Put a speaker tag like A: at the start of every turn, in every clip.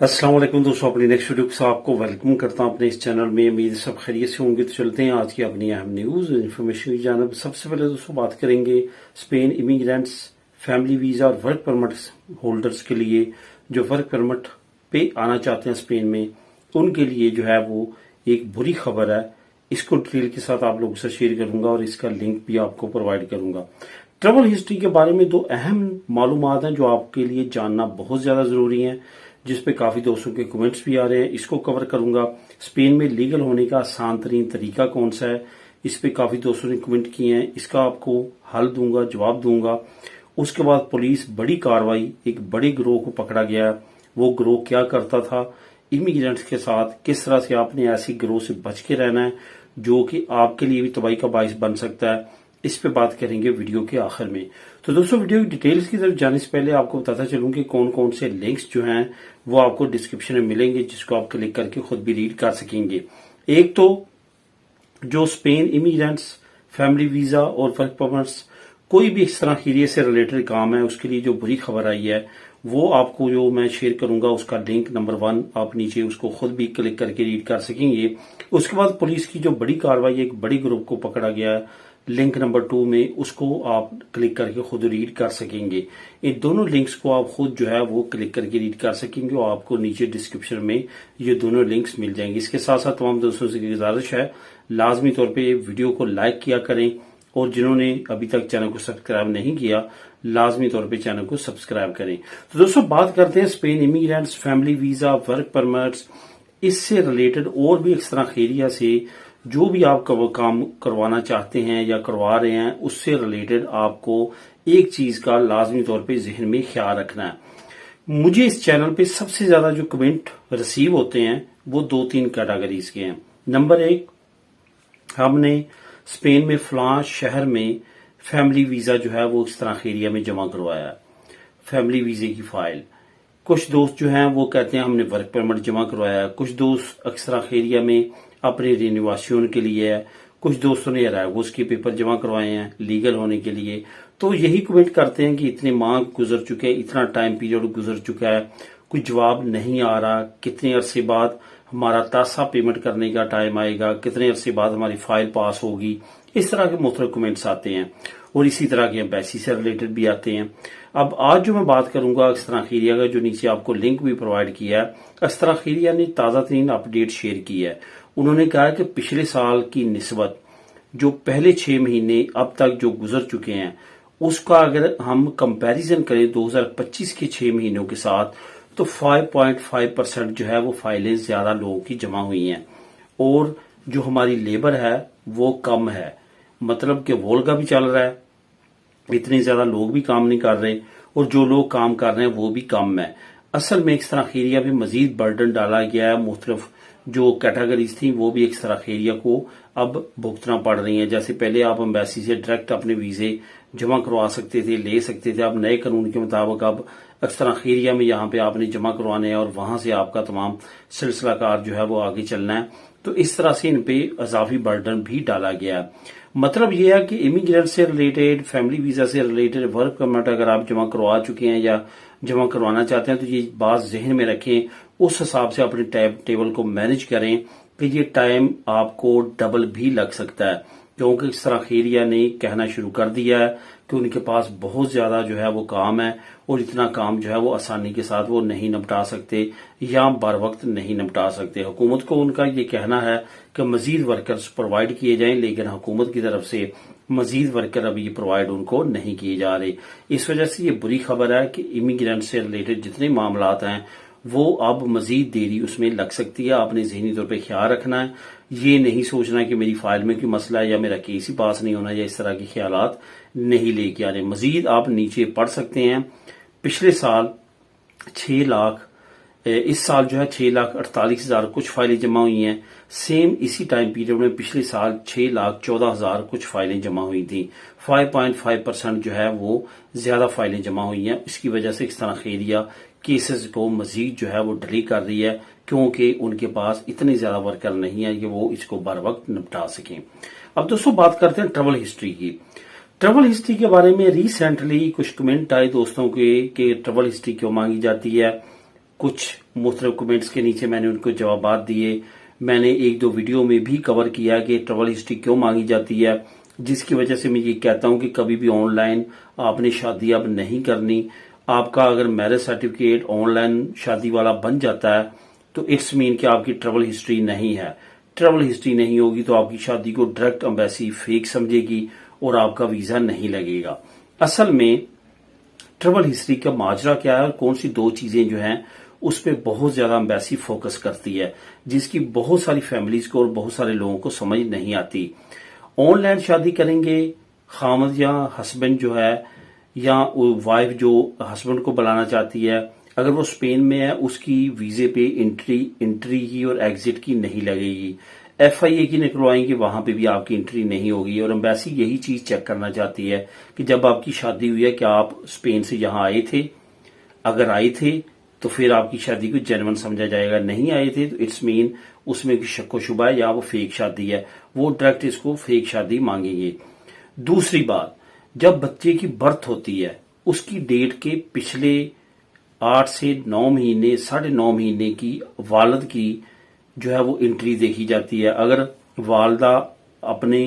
A: अस्सलाम वालेकुम दोस्तों, अपनी नेक्स्ट वीडियो के साथ आपको वेलकम करता हूं अपने इस चैनल में। उम्मीद सब खैरियत से होंगे। तो चलते हैं आज की अपनी अहम न्यूज इन्फॉर्मेशन की जानब। सबसे पहले दोस्तों बात करेंगे स्पेन इमिग्रेंट्स, फैमिली वीजा और वर्क परमिट होल्डर्स के लिए जो वर्क परमिट पे आना चाहते हैं स्पेन में, उनके लिए जो है वो एक बुरी खबर है। इसको डिटेल के साथ आप लोगों से शेयर करूंगा और इसका लिंक भी आपको प्रोवाइड करूंगा। ट्रैवल हिस्ट्री के बारे में दो अहम मालूमात हैं जो आपके लिए जानना बहुत ज्यादा जरूरी है, जिसपे काफी दोस्तों के कमेंट्स भी आ रहे हैं। इसको कवर करूंगा। स्पेन में लीगल होने का आसान तरीन तरीका कौन सा है, इस पे काफी दोस्तों ने कमेंट किए हैं। इसका आपको हल दूंगा, जवाब दूंगा। उसके बाद पुलिस बड़ी कार्रवाई, एक बड़े गिरोह को पकड़ा गया है। वो गिरोह क्या करता था इमिग्रेंट्स के साथ, किस तरह से आपने ऐसी गिरोह से बच के रहना है जो कि आपके लिए भी तबाही का बायस बन सकता है, इस पे बात करेंगे वीडियो के आखिर में। तो दोस्तों वीडियो की डिटेल्स की तरफ जाने से पहले आपको बताता चलूं कि कौन कौन से लिंक्स जो हैं वो आपको डिस्क्रिप्शन में मिलेंगे, जिसको आप क्लिक करके खुद भी रीड कर सकेंगे। एक तो जो स्पेन इमिग्रेंट्स, फैमिली वीजा और वर्क परमिट्स, कोई भी इस तरह खीरिये से रिलेटेड काम है, उसके लिए जो बुरी खबर आई है वो आपको जो मैं शेयर करूंगा उसका लिंक नंबर 1 आप नीचे उसको खुद भी क्लिक करके रीड कर सकेंगे। उसके बाद पुलिस की जो बड़ी कार्रवाई, एक बड़ी ग्रुप को पकड़ा गया है, लिंक नंबर 2 में, उसको आप क्लिक करके खुद रीड कर सकेंगे। इन दोनों लिंक्स को आप खुद जो है वो क्लिक करके रीड कर सकेंगे और आपको नीचे डिस्क्रिप्शन में ये दोनों लिंक्स मिल जाएंगे। इसके साथ साथ तमाम दोस्तों से गुजारिश है, लाजमी तौर पे वीडियो को लाइक किया करें और जिन्होंने अभी तक चैनल को सब्सक्राइब नहीं किया, लाजमी तौर पे चैनल को सब्सक्राइब करें। तो दोस्तों बात करते हैं Spain immigrants, family visa, work permits, इससे रिलेटेड और भी इस तरह खैरिया से जो भी आप काम करवाना चाहते हैं या करवा रहे हैं, उससे रिलेटेड आपको एक चीज का लाजमी तौर पे जहन में ख्याल रखना है। मुझे इस चैनल पे सबसे ज्यादा जो कमेंट रिसीव होते हैं वो 2-3 कैटेगरीज के हैं। नंबर 1, हमने स्पेन में फलां शहर में फैमिली वीजा जो है वो इस तरह एरिया में जमा करवाया है, फैमिली वीजे की फाइल। कुछ दोस्त जो हैं वो कहते हैं हमने वर्क परमिट जमा करवाया है। कुछ दोस्त अक्सर एरिया में अपने रिन्यूएशन के लिए है। कुछ दोस्तों ने अराइवल्स के पेपर जमा करवाए हैं लीगल होने के लिए। तो यही कमेंट करते हैं कि इतने माह गुजर चुके हैं, इतना टाइम पीरियड गुजर चुका है, कोई जवाब नहीं आ रहा, कितने अरसे बाद हमारा तासा पेमेंट करने का टाइम आएगा, कितने अरसे बाद हमारी फाइल पास होगी। इस तरह के मुख्तलिफ कमेंट्स आते हैं और इसी तरह के एम्बेसी से रिलेटेड भी आते हैं। अब आज जो मैं बात करूंगा अक्सर खीरिया का, जो नीचे आपको लिंक भी प्रोवाइड किया है, अक्सर खीरिया ने ताज़ा तरीन अपडेट शेयर की है। उन्होंने कहा कि पिछले साल की निस्बत जो पहले 6 महीने अब तक जो गुजर चुके हैं, उसका अगर हम कंपैरिजन करें 2025 के 6 महीनों के साथ, तो 5.5% जो है वो फाइलें ज्यादा लोगों की जमा हुई हैं और जो हमारी लेबर है वो कम है। मतलब कि वोल्गा भी चल रहा है, इतने ज्यादा लोग भी काम नहीं कर रहे और जो लोग काम कर रहे हैं वो भी कम है। असल में इस तरह एरिया में मजीद बर्डन डाला गया है। मुख्तलिफ जो कैटेगरीज थी वो भी एक तरह एरिया को अब भुगतना पड़ रही है। जैसे पहले आप एम्बेसी से डायरेक्ट अपने वीजे जमा करवा सकते थे, ले सकते थे। अब नए कानून के मुताबिक अब अक्सर एरिया में यहाँ पे आपने जमा करवाने हैं और वहां से आपका तमाम सिलसिला कार जो है वो आगे चलना है। तो इस तरह से इन पे इजाफी बर्डन भी डाला गया है। मतलब यह है कि इमिग्रेंट से रिलेटेड, फैमिली वीजा से रिलेटेड, वर्क परमिट अगर आप जमा करवा चुके हैं या जमा करवाना चाहते हैं तो ये बात जहन में रखें, उस हिसाब से अपने टाइम टेबल को मैनेज करें कि ये टाइम आपको डबल भी लग सकता है। क्योंकि इस तरह एरिया ने कहना शुरू कर दिया है कि उनके पास बहुत ज्यादा जो है वो काम है और इतना काम जो है वो आसानी के साथ वो नहीं निपटा सकते या बर वक्त नहीं निपटा सकते। हुकूमत को उनका ये कहना है कि मजीद वर्कर्स प्रोवाइड किए जाएं, लेकिन हुकूमत की तरफ से मजीद वर्कर अभी प्रोवाइड उनको नहीं किए जा रहे। इस वजह से ये बुरी खबर है कि इमिग्रेंट से रिलेटेड जितने मामलात हैं वो अब मजीद देरी उसमें लग सकती है। आपने जहनी तौर पर ख्याल रखना है, ये नहीं सोचना कि मेरी फाइल में कोई मसला है या मेरा केस ही पास नहीं होना या इस तरह के ख्यालात नहीं लेके आने। मजीद आप नीचे पढ़ सकते हैं, पिछले साल 6 लाख, इस साल जो है 6,48,000 कुछ फाइलें जमा हुई हैं। सेम इसी टाइम पीरियड में पिछले साल 6,14,000 कुछ फाइलें जमा हुई थी। 5.5% जो है वो ज्यादा फाइलें जमा हुई हैं। इसकी वजह से इस तरह एरिया केसेस को मजीद जो है वो डिले कर रही है, क्योंकि उनके पास इतने ज्यादा वर्कर नहीं है कि वो इसको बर वक्त निपटा सकें। अब दोस्तों बात करते हैं ट्रैवल हिस्ट्री की। ट्रैवल हिस्ट्री के बारे में रिसेंटली कुछ कमेंट आए दोस्तों के कि ट्रैवल हिस्ट्री क्यों मांगी जाती है। कुछ मुख्तलिफ कमेंट्स के नीचे मैंने उनको जवाब दिए। मैंने एक दो वीडियो में भी कवर किया कि ट्रैवल हिस्ट्री क्यों मांगी जाती है, जिसकी वजह से मैं ये कहता हूं कि कभी भी ऑनलाइन आपने शादी अब नहीं करनी। आपका अगर मैरिज सर्टिफिकेट ऑनलाइन शादी वाला बन जाता है तो इट्स मीन कि आपकी ट्रैवल हिस्ट्री नहीं है। ट्रैवल हिस्ट्री नहीं होगी तो आपकी शादी को डायरेक्ट एम्बेसी फेक समझेगी और आपका वीजा नहीं लगेगा। असल में ट्रैवल हिस्ट्री का माजरा क्या है और कौन सी दो चीजें जो हैं उस पर बहुत ज्यादा एम्बेसी फोकस करती है, जिसकी बहुत सारी फैमिलीज को और बहुत सारे लोगों को समझ नहीं आती। ऑनलाइन शादी करेंगे, खामद या हस्बैंड जो है या वाइफ जो हस्बैंड को बुलाना चाहती है, अगर वो स्पेन में है उसकी वीजे पे एंट्री की और एग्जिट की नहीं लगेगी। FIA की निकलवाएंगे, वहां पे भी आपकी एंट्री नहीं होगी। और एम्बेसी यही चीज चेक करना चाहती है कि जब आपकी शादी हुई है क्या आप स्पेन से यहां आए थे। अगर आए थे तो फिर आपकी शादी को जेन्युइन समझा जाएगा, नहीं आए थे तो इट्स मीन उसमें कोई शक व शुबा है या वो फेक शादी है, वो डायरेक्ट इसको फेक शादी मांगेंगे। दूसरी बात, जब बच्चे की बर्थ होती है उसकी डेट के पिछले 8 से 9 महीने 9.5 महीने की वालद की जो है वो एंट्री देखी जाती है। अगर वालदा अपने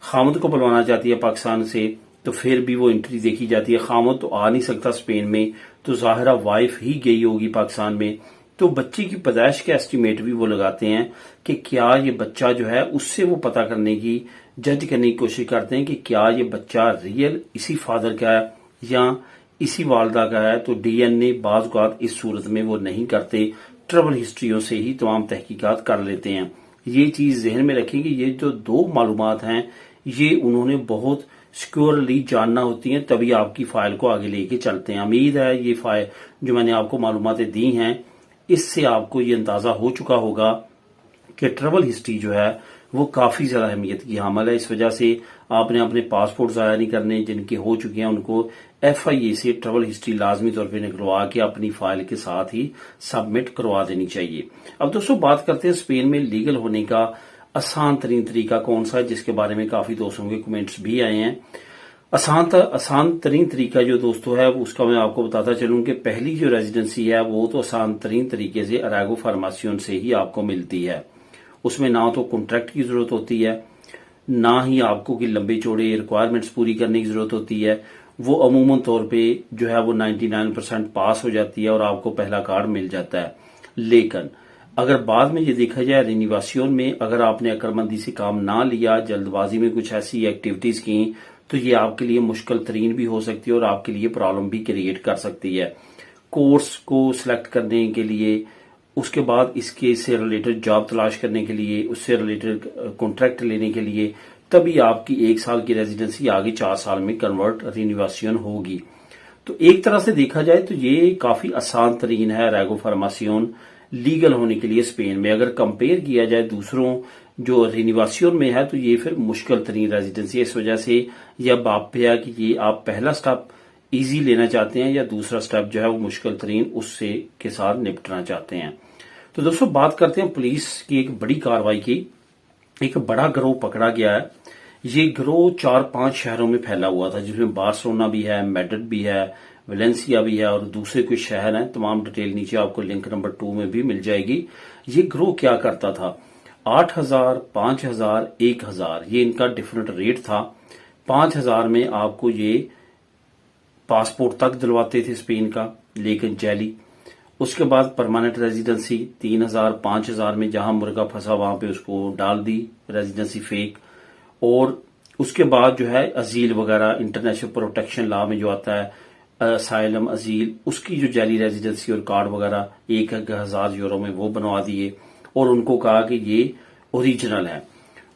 A: खामद को बुलवाना चाहती है पाकिस्तान से तो फिर भी वो एंट्री देखी जाती है। खामद तो आ नहीं सकता स्पेन में, तो जाहिरा वाइफ ही गई होगी पाकिस्तान में। तो बच्चे की पैदाइश का एस्टिमेट भी वो लगाते हैं कि क्या ये बच्चा जो है, उससे वो पता करने की जज करने की कोशिश करते हैं कि क्या ये बच्चा रियल इसी फादर का है या इसी वालदा का है। तो DNA बाज़ औक़ात इस सूरत में वो नहीं करते, ट्रैवल हिस्ट्रियों से ही तमाम तहकीकात कर लेते हैं। ये चीज जहन में रखें कि ये जो दो मालूमात हैं ये उन्होंने बहुत सिक्योरली जानना होती हैं, तभी आपकी फाइल को आगे लेके चलते हैं। उम्मीद है ये फाइल जो मैंने आपको मालूमातें दी हैं इससे आपको ये अंदाजा हो चुका होगा कि ट्रैवल हिस्ट्री जो है वो काफी ज्यादा अहमियत की हामिल है। इस वजह से आपने अपने पासपोर्ट जाया नहीं करने, जिनके हो चुके हैं उनको FIA से ट्रैवल हिस्ट्री लाजमी तौर पर निकलवा के अपनी फाइल के साथ ही सबमिट करवा देनी चाहिए। अब दोस्तों बात करते हैं स्पेन में लीगल होने का आसान तरीन तरीका कौन सा है, जिसके बारे में काफी दोस्तों के कमेंट्स भी आए हैं। आसान तरीन तरीका जो दोस्तों है उसका मैं आपको बताता चलूं कि पहली जो रेजिडेंसी है वो तो आसान तरीन तरीके से अरागो फार्मेसियोन से ही आपको मिलती है। उसमें ना तो कॉन्ट्रैक्ट की जरूरत होती है, ना ही आपको की लंबे चौड़े रिक्वायरमेंट्स पूरी करने की जरूरत होती है। वो अमूमन तौर पे जो है वो 99% पास हो जाती है और आपको पहला कार्ड मिल जाता है। लेकिन अगर बाद में ये देखा जाए रिनिवासियोन में अगर आपने अकलमंदी से काम ना लिया, जल्दबाजी में कुछ ऐसी एक्टिविटीज की, तो ये आपके लिए मुश्किल तरीन भी हो सकती है और आपके लिए प्रॉब्लम भी क्रिएट कर सकती है। कोर्स को सिलेक्ट करने के लिए, उसके बाद इसके से रिलेटेड जॉब तलाश करने के लिए, उससे रिलेटेड कॉन्ट्रैक्ट लेने के लिए, तभी आपकी 1 साल की रेजिडेंसी आगे 4 साल में कन्वर्ट रिनिवासियोन होगी। तो एक तरह से देखा जाए तो ये काफी आसान तरीन है अरागो फार्मेसियोन लीगल होने के लिए स्पेन में। अगर कंपेयर किया जाए दूसरों जो रिनिवासियोन में है तो ये फिर मुश्किल तरीन रेजिडेंसी है। इस वजह से ये अब आप पे है कि ये आप पहला स्टेप इजी लेना चाहते हैं या दूसरा स्टेप जो है वो मुश्किल तरीन उससे के साथ निपटना चाहते हैं। तो दोस्तों बात करते हैं पुलिस की एक बड़ी कार्रवाई की। एक बड़ा गिरोह पकड़ा गया है। ये गिरोह 4-5 शहरों में फैला हुआ था, जिसमें बार्सिलोना भी है, मैड्रिड भी है, वेलेंसिया भी है और दूसरे कुछ शहर हैं। तमाम डिटेल नीचे आपको लिंक नंबर 2 में भी मिल जाएगी। ये गिरोह क्या करता था, 8,000, 5,000, 1,000 ये इनका डिफरेंट रेट था। 5,000 में आपको ये पासपोर्ट तक दिलवाते थे स्पेन का, लेकिन जैली। उसके बाद परमानेंट रेजिडेंसी 3,000, 5,000 में जहां मुर्गा फंसा वहां पे उसको डाल दी रेजिडेंसी फेक। और उसके बाद जो है अजील वगैरह इंटरनेशनल प्रोटेक्शन लॉ में जो आता है असाइलम अजील, उसकी जो जैली रेजिडेंसी और कार्ड वगैरह 1,000 यूरो में वो बनवा दिए और उनको कहा कि ये ओरिजिनल है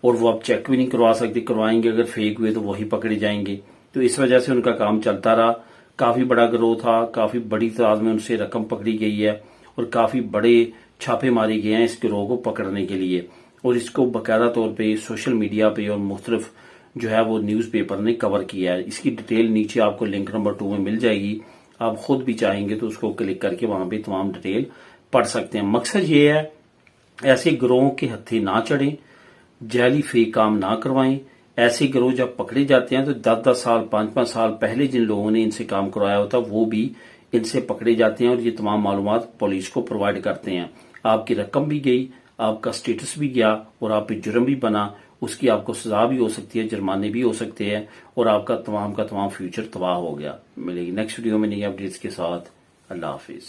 A: और वो आप चेक भी नहीं करवा सकते, करवाएंगे अगर फेक हुए तो वही पकड़े जाएंगे। तो इस वजह से उनका काम चलता रहा। काफी बड़ा गिरोह था, काफी बड़ी तादाद में उनसे रकम पकड़ी गई है और काफी बड़े छापे मारे गए हैं इस गिरोह को पकड़ने के लिए। और इसको बाकायदा तौर पे सोशल मीडिया पे और मुख्तलिफ जो है वो न्यूज़पेपर ने कवर किया है। इसकी डिटेल नीचे आपको लिंक नंबर 2 में मिल जाएगी। आप खुद भी चाहेंगे तो उसको क्लिक करके वहां पे तमाम डिटेल पढ़ सकते हैं। मकसद ये है ऐसे गिरोहों के हत्थे ना चढ़ें, जैली फेक काम ना करवाएं। ऐसे गिरोह जब पकड़े जाते हैं तो 10-10 साल 5-5 साल पहले जिन लोगों ने इनसे काम करवाया होता वो भी इनसे पकड़े जाते हैं और ये तमाम मालूमात पुलिस को प्रोवाइड करते हैं। आपकी रकम भी गई, आपका स्टेटस भी गया और आप पे जुर्म भी बना, उसकी आपको सजा भी हो सकती है, जुर्माने भी हो सकते हैं और आपका तमाम का तमाम फ्यूचर तबाह हो गया। मिलेगी नेक्स्ट वीडियो में नई अपडेट्स के साथ। अल्लाह हाफिज।